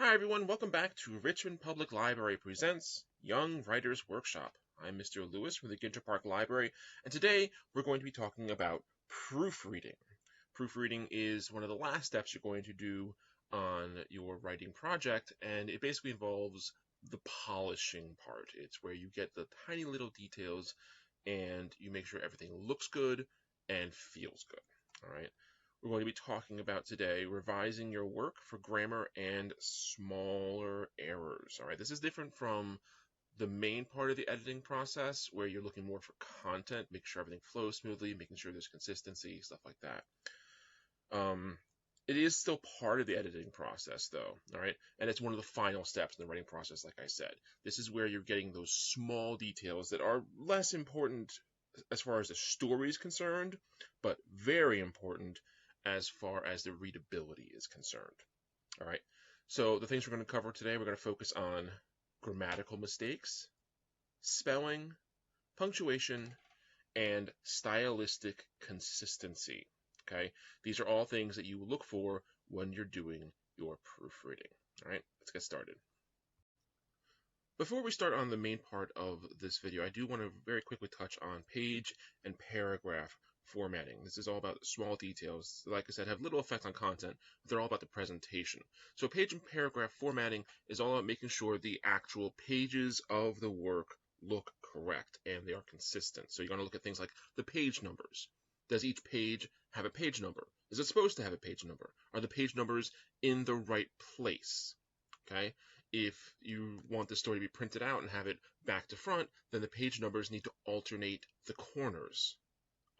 Hi everyone, welcome back to Richmond Public Library Presents Young Writers Workshop. I'm Mr. Lewis from the Ginter Park Library, and today we're going to be talking about proofreading. Proofreading is one of the last steps you're going to do on your writing project, and it basically involves the polishing part. It's where you get the tiny little details and you make sure everything looks good and feels good. All right. We're going to be talking about today revising your work for grammar and smaller errors. All right, this is different from the main part of the editing process where you're looking more for content, make sure everything flows smoothly, making sure there's consistency, stuff like that. It is still part of the editing process though, all right? And it's one of the final steps in the writing process, like I said. This is where you're getting those small details that are less important as far as the story is concerned, but very important as far as the readability is concerned. All right. So the things we're going to cover today, we're going to focus on grammatical mistakes, spelling, punctuation, and stylistic consistency. Okay. These are all things that you look for when you're doing your proofreading. All right. Let's get started. Before we start on the main part of this video, I do want to very quickly touch on page and paragraph formatting. This is all about small details. Like I said, have little effect on content, but they're all about the presentation. So page and paragraph formatting is all about making sure the actual pages of the work look correct and they are consistent. So you're going to look at things like the page numbers. Does each page have a page number? Is it supposed to have a page number? Are the page numbers in the right place? Okay. If you want the story to be printed out and have it back to front, then the page numbers need to alternate the corners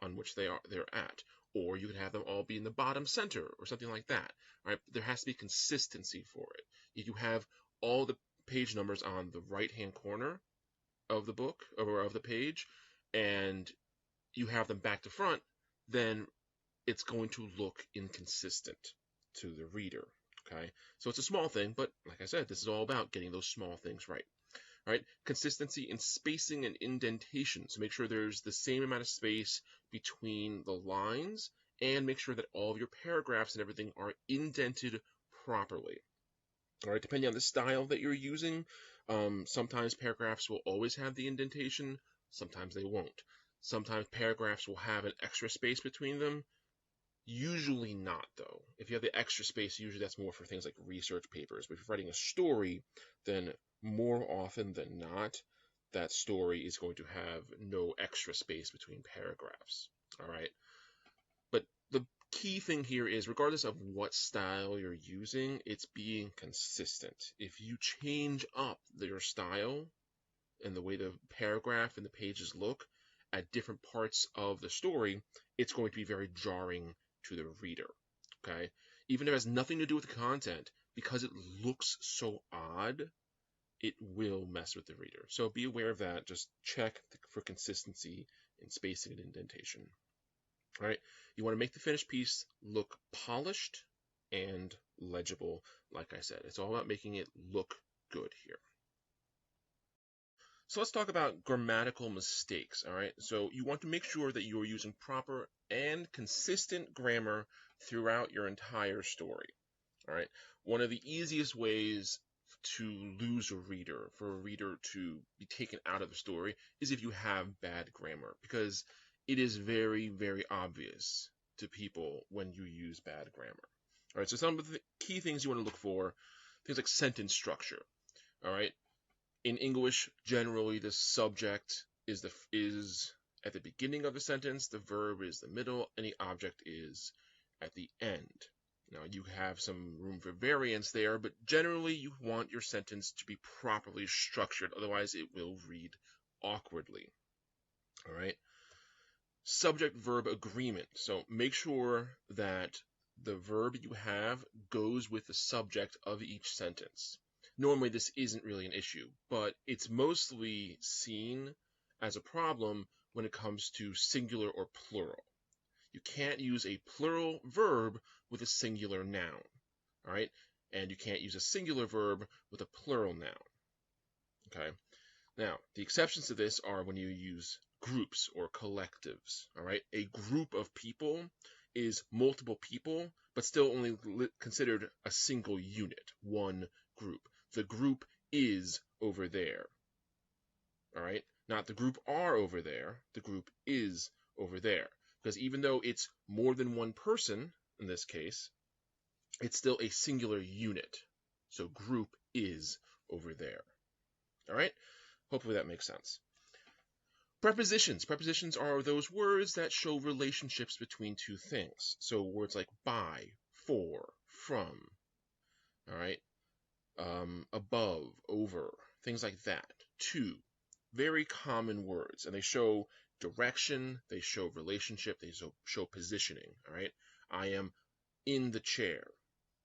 on which they're at, or you could have them all be in the bottom center or something like that. Right? There has to be consistency for it. If you have all the page numbers on the right-hand corner of the book or of the page, and you have them back to front, then it's going to look inconsistent to the reader. Okay, so it's a small thing, but like I said, this is all about getting those small things right. All right, consistency in spacing and indentation. So make sure there's the same amount of space between the lines, and make sure that all of your paragraphs and everything are indented properly. All right, depending on the style that you're using, sometimes paragraphs will always have the indentation, sometimes they won't. Sometimes paragraphs will have an extra space between them. Usually not, though. If you have the extra space, usually that's more for things like research papers. But if you're writing a story, then more often than not, that story is going to have no extra space between paragraphs. All right. But the key thing here is, regardless of what style you're using, it's being consistent. If you change up your style and the way the paragraph and the pages look at different parts of the story, it's going to be very jarring to the reader. Okay, even if it has nothing to do with the content, because it looks so odd, it will mess with the reader. So be aware of that. Just check for consistency in spacing and indentation. All right, you want to make the finished piece look polished and legible. Like I said, it's all about making it look good here. So let's talk about grammatical mistakes, all right? So you want to make sure that you are using proper and consistent grammar throughout your entire story, all right? One of the easiest ways to lose a reader, for a reader to be taken out of the story, is if you have bad grammar, because it is very, very obvious to people when you use bad grammar. All right, so some of the key things you want to look for, things like sentence structure, all right? In English, generally, the subject is at the beginning of the sentence, the verb is the middle, and the object is at the end. Now, you have some room for variance there, but generally, you want your sentence to be properly structured. Otherwise, it will read awkwardly. All right? Subject-verb agreement. So make sure that the verb you have goes with the subject of each sentence. Normally, this isn't really an issue, but it's mostly seen as a problem when it comes to singular or plural. You can't use a plural verb with a singular noun, all right? And you can't use a singular verb with a plural noun, okay? Now, the exceptions to this are when you use groups or collectives, all right? A group of people is multiple people, but still only considered a single unit, one group. The group is over there. All right? Not the group are over there, the group is over there. Because even though it's more than one person, in this case, it's still a singular unit. So group is over there. All right? Hopefully that makes sense. Prepositions. Prepositions are those words that show relationships between two things. So words like by, for, from, all right? Above, over, things like that. To. Very common words, and they show direction, they show relationship, they show positioning, all right? I am in the chair,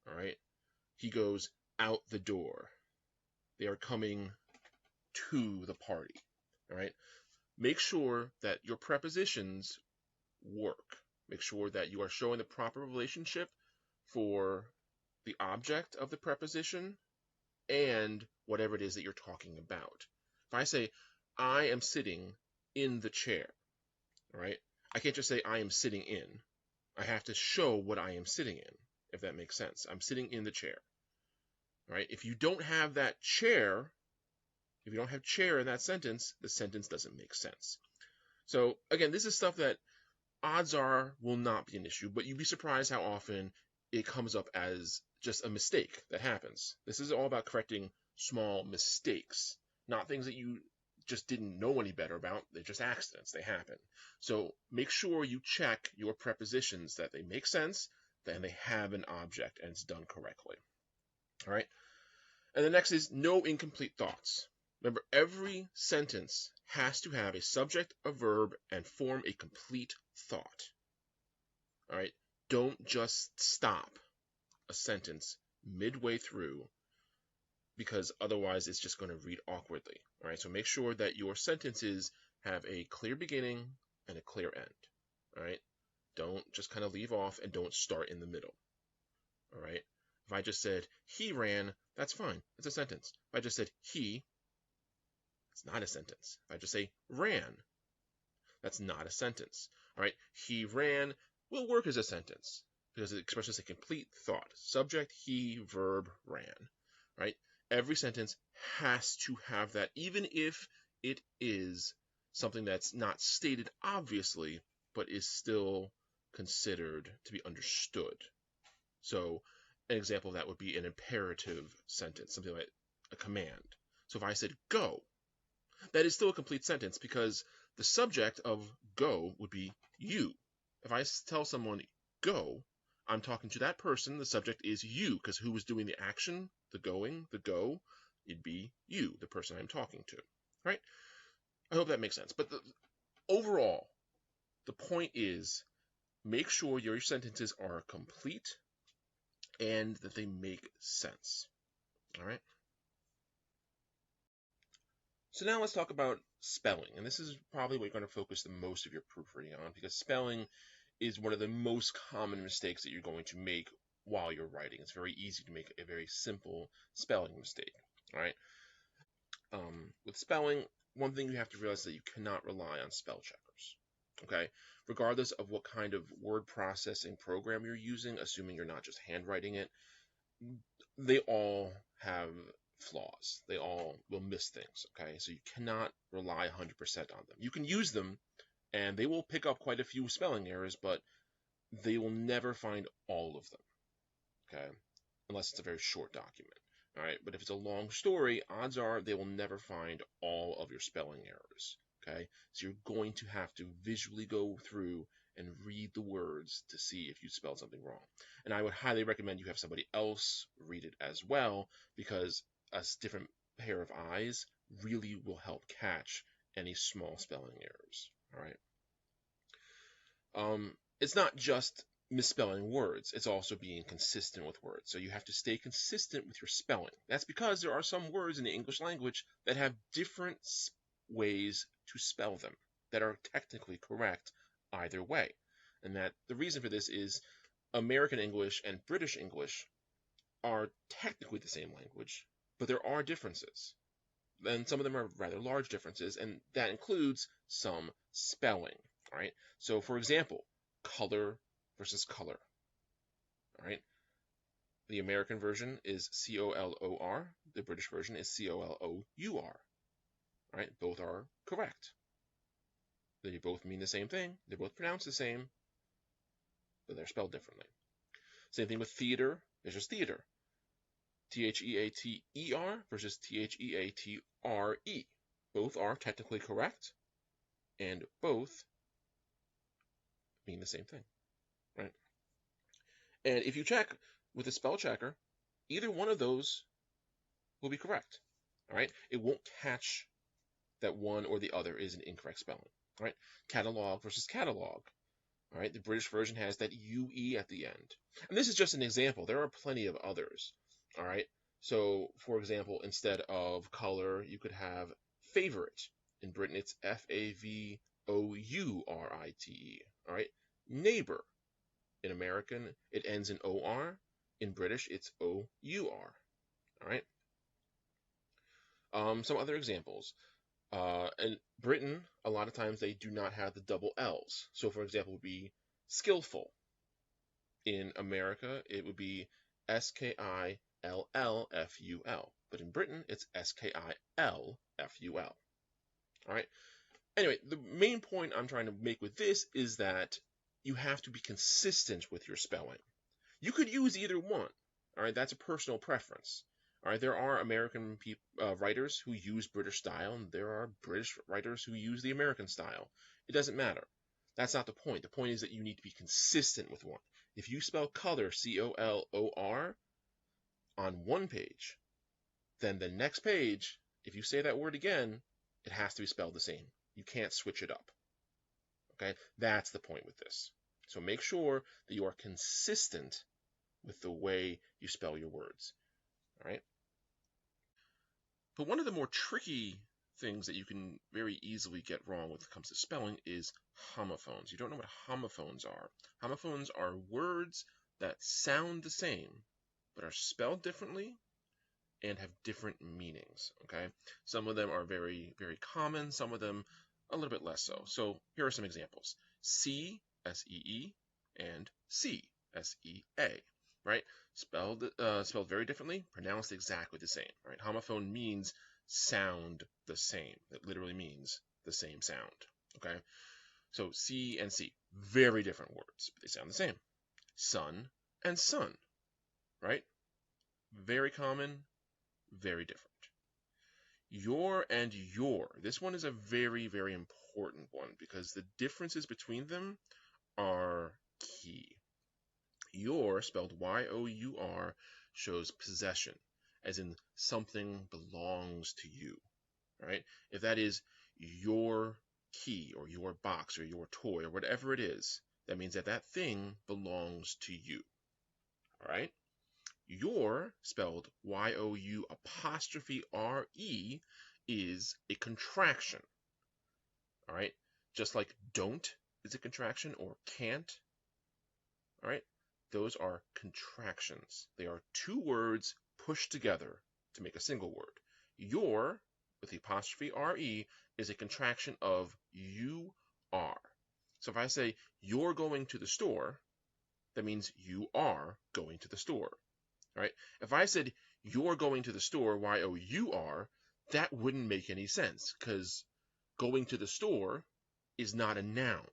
all right? He goes out the door. They are coming to the party, all right? Make sure that your prepositions work. Make sure that you are showing the proper relationship for the object of the preposition and whatever it is that you're talking about. If I say, I am sitting in the chair, all right? I can't just say I am sitting in. I have to show what I am sitting in, if that makes sense. I'm sitting in the chair, all right? If you don't have that chair, if you don't have chair in that sentence, the sentence doesn't make sense. So again, this is stuff that odds are will not be an issue, but you'd be surprised how often it comes up as just a mistake that happens. This is all about correcting small mistakes, not things that you just didn't know any better about. They're just accidents. They happen. So make sure you check your prepositions, that they make sense, that they have an object, and it's done correctly. All right? And the next is no incomplete thoughts. Remember, every sentence has to have a subject, a verb, and form a complete thought. All right? Don't just stop a sentence midway through, because otherwise it's just going to read awkwardly. All right? So make sure that your sentences have a clear beginning and a clear end. All right? Don't just kind of leave off, and don't start in the middle. All right? If I just said he ran, that's fine. It's a sentence. If I just said he, it's not a sentence. If I just say ran, that's not a sentence. All right? He ran will work as a sentence because it expresses a complete thought. Subject, he, verb, ran. Right? Every sentence has to have that, even if it is something that's not stated obviously, but is still considered to be understood. So an example of that would be an imperative sentence, something like a command. So if I said go, that is still a complete sentence because the subject of go would be you. If I tell someone go, I'm talking to that person. The subject is you, because who was doing the action, the going, the go, it'd be you, the person I'm talking to, right? I hope that makes sense. But overall, the point is, make sure your sentences are complete and that they make sense. All right? So now let's talk about spelling. And this is probably what you're going to focus the most of your proofreading on, because spelling is one of the most common mistakes that you're going to make while you're writing. It's very easy to make a very simple spelling mistake. All right? With spelling, one thing you have to realize is that you cannot rely on spell checkers. Okay? Regardless of what kind of word processing program you're using, assuming you're not just handwriting it, they all have flaws. They all will miss things, okay? So you cannot rely 100% on them. You can use them, and they will pick up quite a few spelling errors, but they will never find all of them, okay? Unless it's a very short document, all right? But if it's a long story, odds are they will never find all of your spelling errors, okay? So you're going to have to visually go through and read the words to see if you spelled something wrong. And I would highly recommend you have somebody else read it as well, because a different pair of eyes really will help catch any small spelling errors. All right. It's not just misspelling words, it's also being consistent with words. So you have to stay consistent with your spelling. That's because there are some words in the English language that have different ways to spell them that are technically correct either way. And that the reason for this is American English and British English are technically the same language, but there are differences. And some of them are rather large differences, and that includes some spelling. All right. So for example, color versus color. right? The American version is C-O-L-O-R. The British version is C-O-L-O-U-R, right? Both are correct. They both mean the same thing. They're both pronounced the same, but they're spelled differently. Same thing with theater. There's just theater. T-H-E-A-T-E-R versus T-H-E-A-T-R-E. Both are technically correct, and both mean the same thing, right? And if you check with a spell checker, either one of those will be correct, all right? It won't catch that one or the other is an incorrect spelling, all right? Catalog versus catalog, all right? The British version has that UE at the end. And this is just an example. There are plenty of others, all right? So, for example, instead of color, you could have favorite. In Britain, it's F-A-V-O-U-R-I-T-E, all right? Neighbor. In American, it ends in O-R. In British, it's O-U-R, all right? Some other examples. In Britain, a lot of times they do not have the double L's. So, for example, it would be skillful. In America, it would be S-K-I-L-L-F-U-L. But in Britain, it's S-K-I-L-F-U-L. All right. Anyway, the main point I'm trying to make with this is that you have to be consistent with your spelling. You could use either one. All right. That's a personal preference. All right, there are American writers who use British style, and there are British writers who use the American style. It doesn't matter. That's not the point. The point is that you need to be consistent with one. If you spell color, C-O-L-O-R, on one page, then the next page, if you say that word again, it has to be spelled the same. You can't switch it up. Okay, that's the point with this. So make sure that you are consistent with the way you spell your words. All right. But one of the more tricky things that you can very easily get wrong when it comes to spelling is homophones. You don't know what homophones are. Homophones are words that sound the same, but are spelled differently and have different meanings, okay? Some of them are very, very common, some of them a little bit less so. So here are some examples. C, S-E-E, and C, S-E-A, right? Spelled very differently, pronounced exactly the same, right? Homophone means sound the same. It literally means the same sound, okay? So C and C, very different words, but they sound the same. Sun and sun, right? Very common, very different. Your and your. This one is a very, very important one because the differences between them are key. Your, spelled Y-O-U-R, shows possession, as in something belongs to you, right? If that is your key or your box or your toy or whatever it is, that means that that thing belongs to you, all right? Your, spelled Y-O-U''R-E, is a contraction, all right? Just like don't is a contraction or can't, all right? Those are contractions. They are two words pushed together to make a single word. Your, with the apostrophe R-E, is a contraction of you are. So if I say you're going to the store, that means you are going to the store. Right? If I said you're going to the store, Y-O-U-R, that wouldn't make any sense because going to the store is not a noun,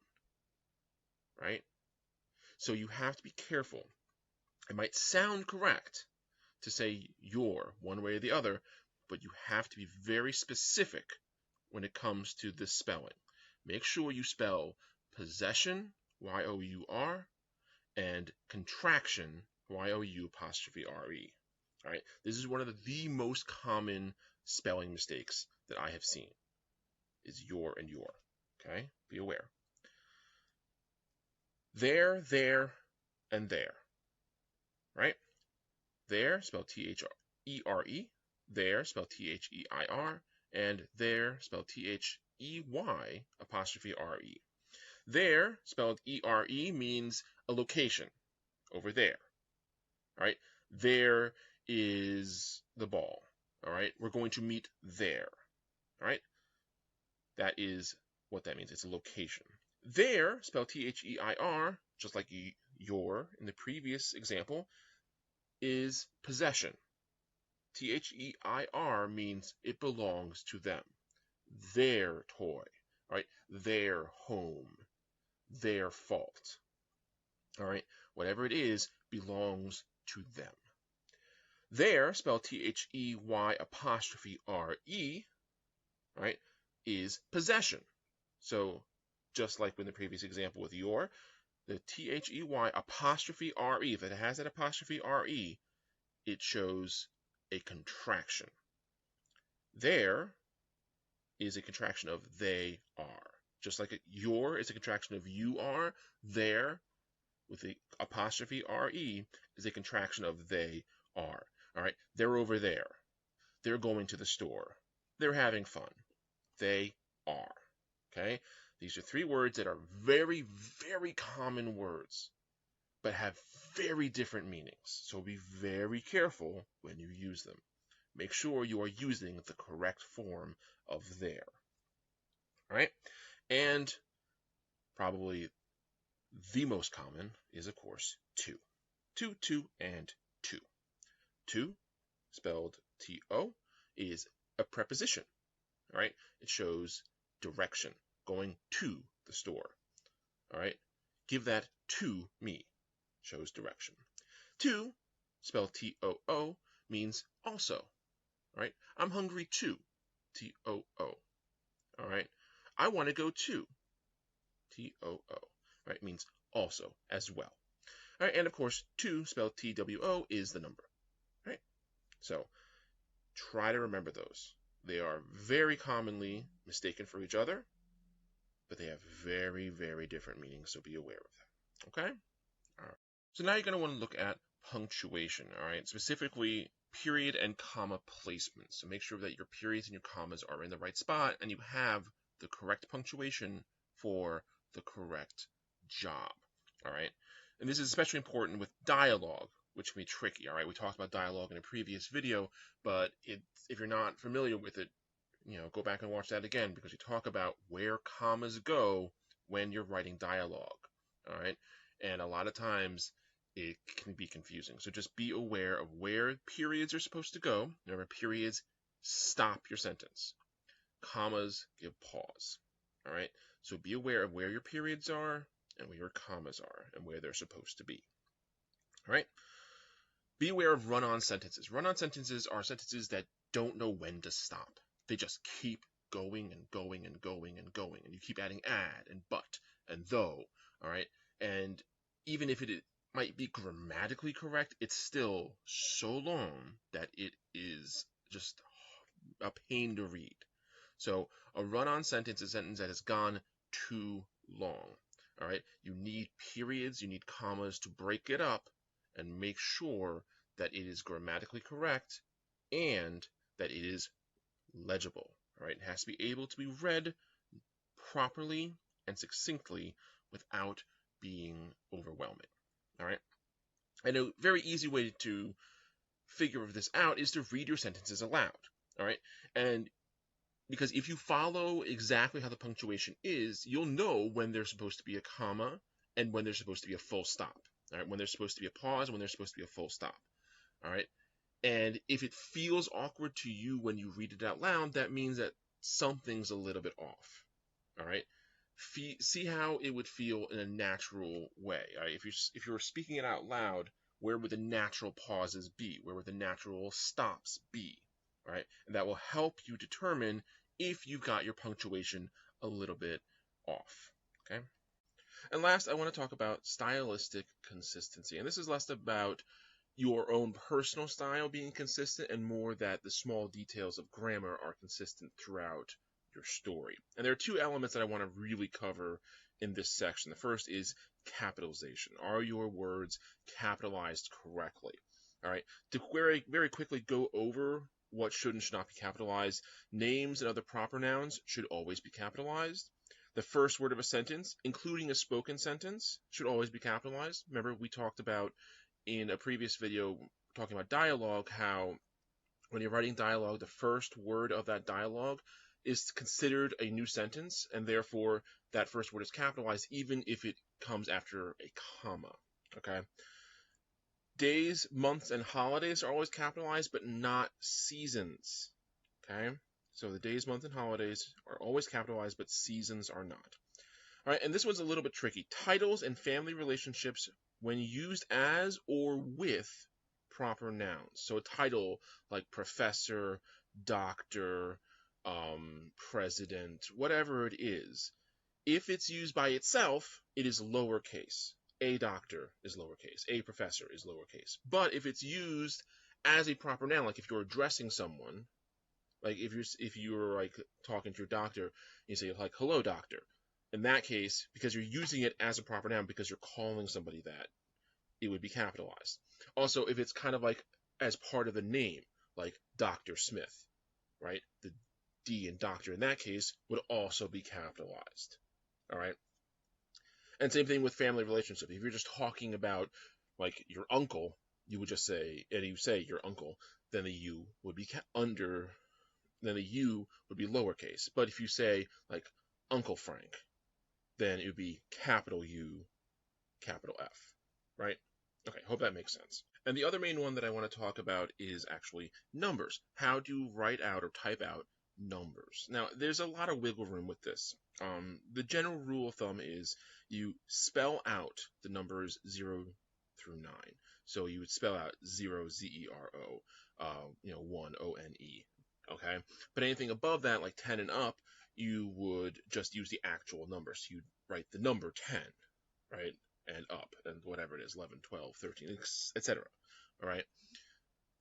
right? So you have to be careful. It might sound correct to say your one way or the other, but you have to be very specific when it comes to this spelling. Make sure you spell possession, Y-O-U-R, and contraction, Y-O-U''R-E. All right, this is one of the most common spelling mistakes that I have seen, is your and your. Okay, be aware. There, and there. Right? There, spelled T-H-E-R-E. There, spelled T-H-E-I-R. And there, spelled T-H-E-Y''R-E. There, spelled E-R-E, means a location. Over there. All right? There is the ball. All right? We're going to meet there. All right? That is what that means. It's a location. There, spelled T-H-E-I-R, just like your, in the previous example, is possession. Their means it belongs to them. Their toy, right? Their home, their fault. All right, whatever it is belongs to them. Their, spelled They''re, right, is possession. So just like in the previous example with your, the They''re, if it has that apostrophe re, it shows a contraction. There is a contraction of they are. Just like your is a contraction of you are, there with the apostrophe re is a contraction of they are. All right, they're over there. They're going to the store. They're having fun. They are. Okay, these are three words that are very, very common words, but have very different meanings. So be very careful when you use them. Make sure you are using the correct form of there. All right, and probably the most common is, of course, to. To, and to. To, spelled T-O, is a preposition. All right, it shows direction, going to the store. All right, give that to me, shows direction. To, spelled T-O-O, means also. All right, I'm hungry too, T-O-O. All right, I want to go too, T-O-O. Right, means also, as well. All right, and of course, to, spelled T-W-O, is the number. Right, so try to remember those. They are very commonly mistaken for each other, but they have very, very different meanings, so be aware of that. Okay? All right. So now you're going to want to look at punctuation, all right? Specifically, period and comma placement. So make sure that your periods and your commas are in the right spot and you have the correct punctuation for the correct job, all right? And this is especially important with dialogue, which can be tricky, all right? We talked about dialogue in a previous video, but if you're not familiar with it, go back and watch that again, because we talk about where commas go when you're writing dialogue, all right? And a lot of times it can be confusing. So just be aware of where periods are supposed to go. Remember, periods stop your sentence. Commas give pause, all right? So be aware of where your periods are and where your commas are and where they're supposed to be, all right? Be aware of run-on sentences. Run-on sentences are sentences that don't know when to stop. They just keep going and going and going and going, and you keep adding add and but and though, all right? And even if it might be grammatically correct, it's still so long that it is just a pain to read. So a run-on sentence is a sentence that has gone too long, all right? You need periods, you need commas to break it up and make sure that it is grammatically correct and that it is legible, all right? It has to be able to be read properly and succinctly without being overwhelming, all right? And a very easy way to figure this out is to read your sentences aloud, all right? And because if you follow exactly how the punctuation is, you'll know when there's supposed to be a comma and when there's supposed to be a full stop, all right? When there's supposed to be a pause, when there's supposed to be a full stop, all right? And if it feels awkward to you when you read it out loud, that means that something's a little bit off, all right? See how it would feel in a natural way. All right? If you're speaking it out loud, where would the natural pauses be? Where would the natural stops be? All right? And that will help you determine if you've got your punctuation a little bit off. Okay? And last, I want to talk about stylistic consistency. And this is less about your own personal style being consistent and more that the small details of grammar are consistent throughout your story. And there are two elements that I want to really cover in this section. The first is capitalization. Are your words capitalized correctly? All right. To very, very quickly go over what should and should not be capitalized, names and other proper nouns should always be capitalized. The first word of a sentence, including a spoken sentence, should always be capitalized. Remember, we talked about in a previous video talking about dialogue, how when you're writing dialogue, the first word of that dialogue is considered a new sentence, and therefore that first word is capitalized even if it comes after a comma. Okay. Days, months, and holidays are always capitalized, but not seasons. Okay. So the days, months, and holidays are always capitalized, but seasons are not. All right, and this one's a little bit tricky. Titles and family relationships when used as or with proper nouns. So a title like professor, doctor, president, whatever it is, if it's used by itself, it is lowercase. A doctor is lowercase. A professor is lowercase. But if it's used as a proper noun, like if you're addressing someone, like if you're like talking to your doctor, you say like hello doctor. In that case, because you're using it as a proper noun because you're calling somebody that, it would be capitalized. Also, if it's kind of like as part of the name, like Dr. Smith, right? The D in doctor in that case would also be capitalized. All right. And same thing with family relationship. If you're just talking about like your uncle, you would just say, and you say your uncle, then the U would be under, then the U would be lowercase. But if you say like Uncle Frank, then it would be capital U, capital F, right? Okay, hope that makes sense. And the other main one that I want to talk about is actually numbers. How to write out or type out numbers. Now, there's a lot of wiggle room with this. The general rule of thumb is you spell out the numbers 0 through 9. So you would spell out 0, Z-E-R-O, 1, O-N-E, okay? But anything above that, like 10 and up, you would just use the actual numbers. So you'd write the number 10, right? And up, and whatever it is, 11, 12, 13, etc. All right.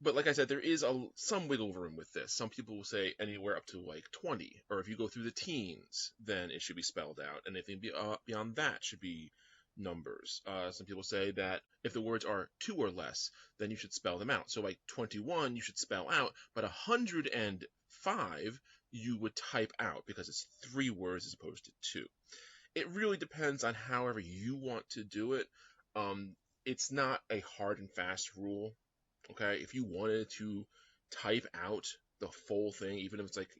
But like I said, there is some wiggle room with this. Some people will say anywhere up to like 20, or if you go through the teens, then it should be spelled out, and anything beyond that should be numbers. Some people say that if the words are 2 or less, then you should spell them out. So like 21, you should spell out, but 105 you would type out because it's 3 words as opposed to 2. It really depends on however you want to do it. It's not a hard and fast rule. Okay, if you wanted to type out the full thing, even if it's like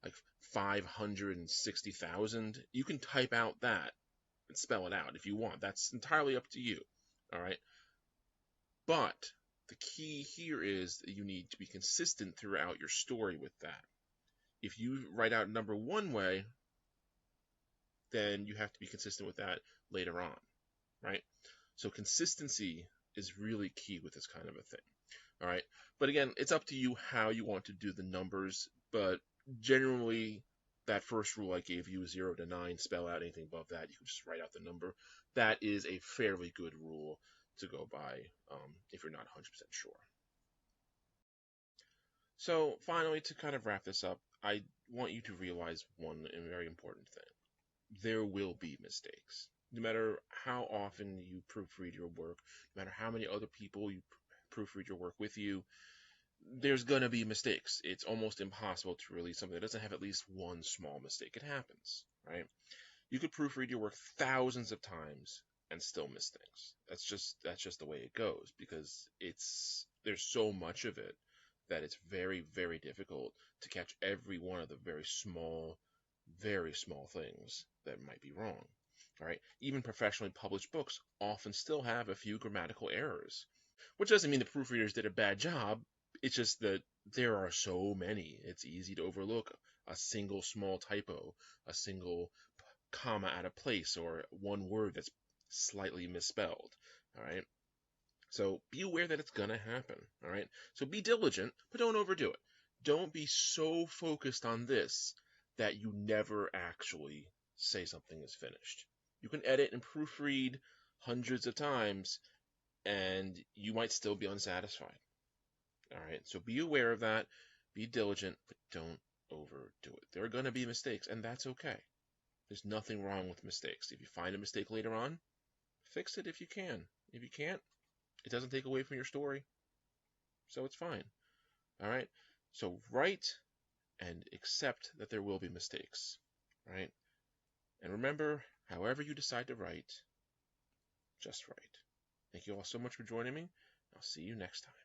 like 560,000, you can type out that and spell it out if you want. That's entirely up to you. All right, but the key here is that you need to be consistent throughout your story with that. If you write out number one way, then you have to be consistent with that later on, right? So consistency is really key with this kind of a thing. All right. But again, it's up to you how you want to do the numbers. But generally, that first rule I gave you, 0 to 9, spell out anything above that. You can just write out the number. That is a fairly good rule to go by if you're not 100% sure. So finally, to kind of wrap this up, I want you to realize one very important thing. There will be mistakes. No matter how often you proofread your work, no matter how many other people you proofread your work with you, there's going to be mistakes. It's almost impossible to release something that doesn't have at least one small mistake. It happens, right? You could proofread your work thousands of times and still miss things. That's just the way it goes, because there's so much of it that it's very, very difficult to catch every one of the very small things that might be wrong. All right, even professionally published books often still have a few grammatical errors, which doesn't mean the proofreaders did a bad job. It's just that there are so many. It's easy to overlook a single small typo, a single comma out of place, or one word that's slightly misspelled. All right. So be aware that it's going to happen. All right. So be diligent, but don't overdo it. Don't be so focused on this that you never actually say something is finished. You can edit and proofread hundreds of times, and you might still be unsatisfied. All right, so be aware of that, be diligent, but don't overdo it. There are going to be mistakes, and that's okay. There's nothing wrong with mistakes. If you find a mistake later on, fix it if you can. If you can't, it doesn't take away from your story, so it's fine. All right, so write and accept that there will be mistakes. All right, and remember, however you decide to write, just write. Thank you all so much for joining me. I'll see you next time.